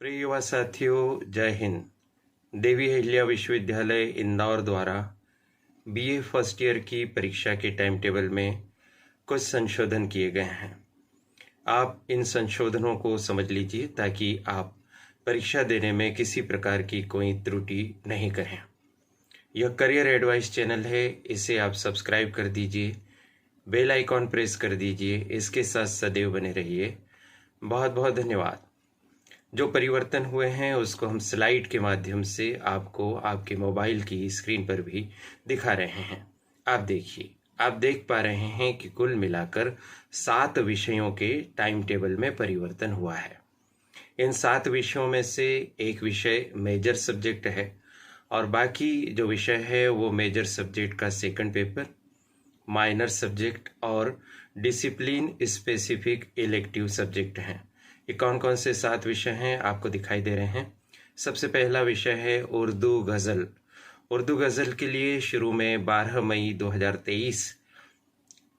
प्रिय युवा साथियों, जय हिंद। देवी अहिल्या विश्वविद्यालय इंदौर द्वारा बीए फर्स्ट ईयर की परीक्षा के टाइम टेबल में कुछ संशोधन किए गए हैं। आप इन संशोधनों को समझ लीजिए ताकि आप परीक्षा देने में किसी प्रकार की कोई त्रुटि नहीं करें। यह करियर एडवाइस चैनल है, इसे आप सब्सक्राइब कर दीजिए, बेल आइकॉन प्रेस कर दीजिए, इसके साथ सदैव बने रहिए। बहुत बहुत धन्यवाद। जो परिवर्तन हुए हैं उसको हम स्लाइड के माध्यम से आपको आपके मोबाइल की स्क्रीन पर भी दिखा रहे हैं। आप देखिए, आप देख पा रहे हैं कि कुल मिलाकर 7 विषयों के टाइम टेबल में परिवर्तन हुआ है। इन 7 विषयों में से एक विषय मेजर सब्जेक्ट है और बाकी जो विषय है वो मेजर सब्जेक्ट का सेकंड पेपर, माइनर सब्जेक्ट और डिसिप्लिन स्पेसिफिक इलेक्टिव सब्जेक्ट हैं। ये कौन कौन से 7 विषय हैं आपको दिखाई दे रहे हैं। सबसे पहला विषय है उर्दू गज़ल। उर्दू गज़ल के लिए शुरू में 12 मई 2023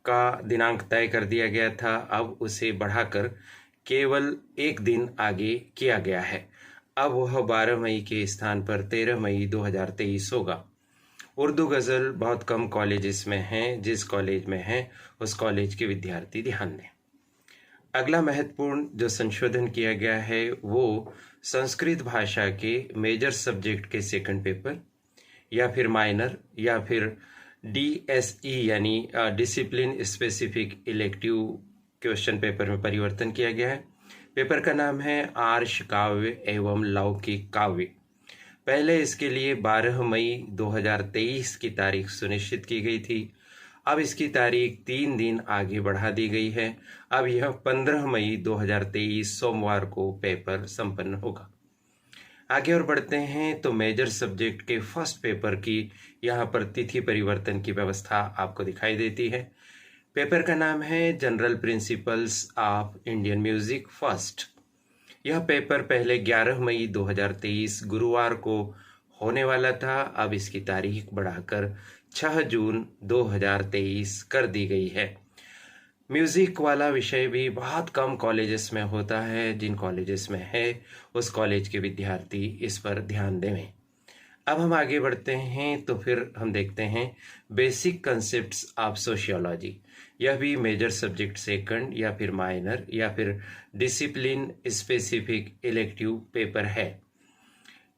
का दिनांक तय कर दिया गया था, अब उसे बढ़ाकर केवल एक दिन आगे किया गया है। अब वह 12 मई के स्थान पर 13 मई 2023 होगा। उर्दू गज़ल बहुत कम कॉलेजेस में हैं, जिस कॉलेज में है उस कॉलेज के विद्यार्थी ध्यान दें। अगला महत्वपूर्ण जो संशोधन किया गया है वो संस्कृत भाषा के मेजर सब्जेक्ट के सेकंड पेपर या फिर माइनर या फिर DSE यानी discipline specific elective question paper में परिवर्तन किया गया है। पेपर का नाम है आर्ष काव्य एवं लौकिक काव्य। पहले इसके लिए 12 मई 2023 की तारीख सुनिश्चित की गई थी, अब इसकी तारीख 3 दिन आगे बढ़ा दी गई है। अब यह 15 मई 2023 सोमवार को पेपर संपन्न होगा। आगे और बढ़ते हैं तो मेजर सब्जेक्ट के फर्स्ट पेपर की यहाँ पर तिथि परिवर्तन की व्यवस्था आपको दिखाई देती है। पेपर का नाम है general principles of Indian music first. यह पेपर पहले 11 मई 2023 गुरुवार को होने वाला था, अब इसकी तारीख बढ़ाकर 6 जून 2023 कर दी गई है। म्यूज़िक वाला विषय भी बहुत कम कॉलेजेस में होता है, जिन कॉलेजेस में है उस कॉलेज के विद्यार्थी इस पर ध्यान दें। अब हम आगे बढ़ते हैं तो फिर हम देखते हैं बेसिक कंसेप्ट्स ऑफ सोशियोलॉजी। यह भी मेजर सब्जेक्ट सेकंड या फिर माइनर या फिर डिसिप्लिन स्पेसिफिक इलेक्टिव पेपर है।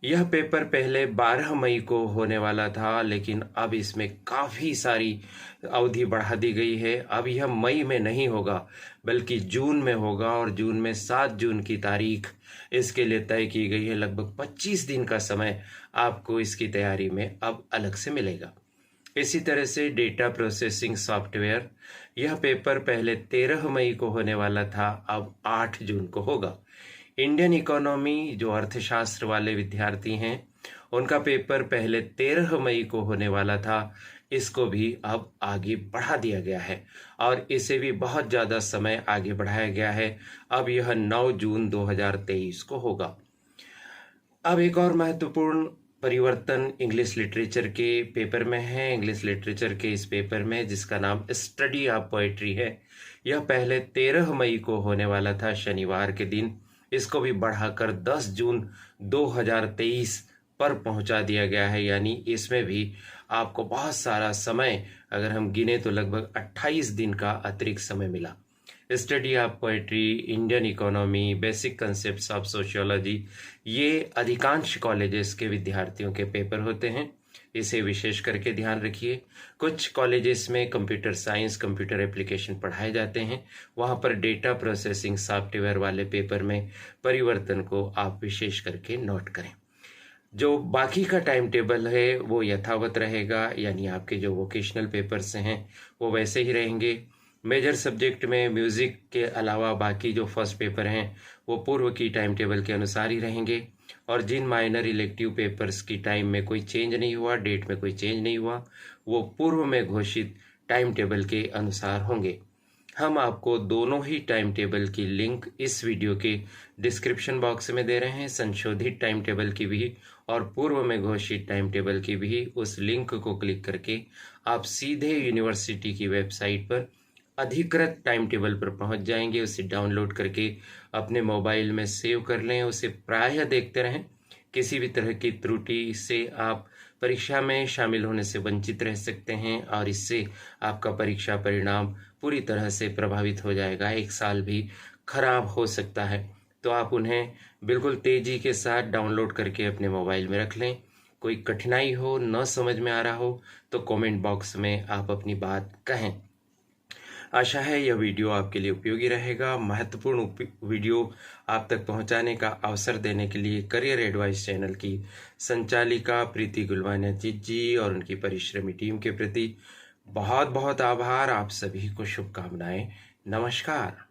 यह पेपर पहले 12 मई को होने वाला था, लेकिन अब इसमें काफ़ी सारी अवधि बढ़ा दी गई है। अब यह मई में नहीं होगा बल्कि जून में होगा और जून में 7 जून की तारीख इसके लिए तय की गई है। लगभग 25 दिन का समय आपको इसकी तैयारी में अब अलग से मिलेगा। इसी तरह से डेटा प्रोसेसिंग सॉफ्टवेयर, यह पेपर पहले 13 मई को होने वाला था, अब 8 जून को होगा। इंडियन इकोनॉमी, जो अर्थशास्त्र वाले विद्यार्थी हैं, उनका पेपर पहले 13 मई को होने वाला था, इसको भी अब आगे बढ़ा दिया गया है और इसे भी बहुत ज़्यादा समय आगे बढ़ाया गया है। अब यह 9 जून 2023 को होगा। अब एक और महत्वपूर्ण परिवर्तन इंग्लिश लिटरेचर के पेपर में है। इंग्लिश लिटरेचर के इस पेपर में, जिसका नाम स्टडी ऑफ पोएट्री है, यह पहले 13 मई को होने वाला था शनिवार के दिन, इसको भी बढ़ाकर 10 जून 2023 पर पहुंचा दिया गया है। यानी इसमें भी आपको बहुत सारा समय, अगर हम गिने तो लगभग 28 दिन का अतिरिक्त समय मिला। Study of poetry, Indian economy, basic concepts of sociology, ये अधिकांश कॉलेजेस के विद्यार्थियों के पेपर होते हैं, इसे विशेष करके ध्यान रखिए। कुछ कॉलेजेस में कंप्यूटर साइंस, कंप्यूटर एप्लीकेशन पढ़ाए जाते हैं, वहाँ पर डेटा प्रोसेसिंग सॉफ्टवेयर वाले पेपर में परिवर्तन को आप विशेष करके नोट करें। जो बाकी का टाइम टेबल है वो यथावत रहेगा, यानी आपके जो वोकेशनल पेपर्स हैं वो वैसे ही रहेंगे। मेजर सब्जेक्ट में म्यूज़िक के अलावा बाकी जो फर्स्ट पेपर हैं वो पूर्व की टाइम टेबल के अनुसार ही रहेंगे और जिन माइनर इलेक्टिव पेपर्स की टाइम में कोई चेंज नहीं हुआ, डेट में कोई चेंज नहीं हुआ, वो पूर्व में घोषित टाइम टेबल के अनुसार होंगे। हम आपको दोनों ही टाइम टेबल की लिंक इस वीडियो के डिस्क्रिप्शन बॉक्स में दे रहे हैं, संशोधित टाइम टेबल की भी और पूर्व में घोषित टाइम टेबल की भी। उस लिंक को क्लिक करके आप सीधे यूनिवर्सिटी की वेबसाइट पर अधिकृत टाइम टेबल पर पहुंच जाएंगे। उसे डाउनलोड करके अपने मोबाइल में सेव कर लें, उसे प्रायः देखते रहें। किसी भी तरह की त्रुटि से आप परीक्षा में शामिल होने से वंचित रह सकते हैं और इससे आपका परीक्षा परिणाम पूरी तरह से प्रभावित हो जाएगा, एक साल भी खराब हो सकता है। तो आप उन्हें बिल्कुल तेजी के साथ डाउनलोड करके अपने मोबाइल में रख लें। कोई कठिनाई हो, न समझ में आ रहा हो तो कमेंट बॉक्स में आप अपनी बात कहें। आशा है यह वीडियो आपके लिए उपयोगी रहेगा। महत्वपूर्ण वीडियो आप तक पहुंचाने का अवसर देने के लिए करियर एडवाइस चैनल की संचालिका प्रीति गुलवानिया जी और उनकी परिश्रमी टीम के प्रति बहुत बहुत आभार। आप सभी को शुभकामनाएं। नमस्कार।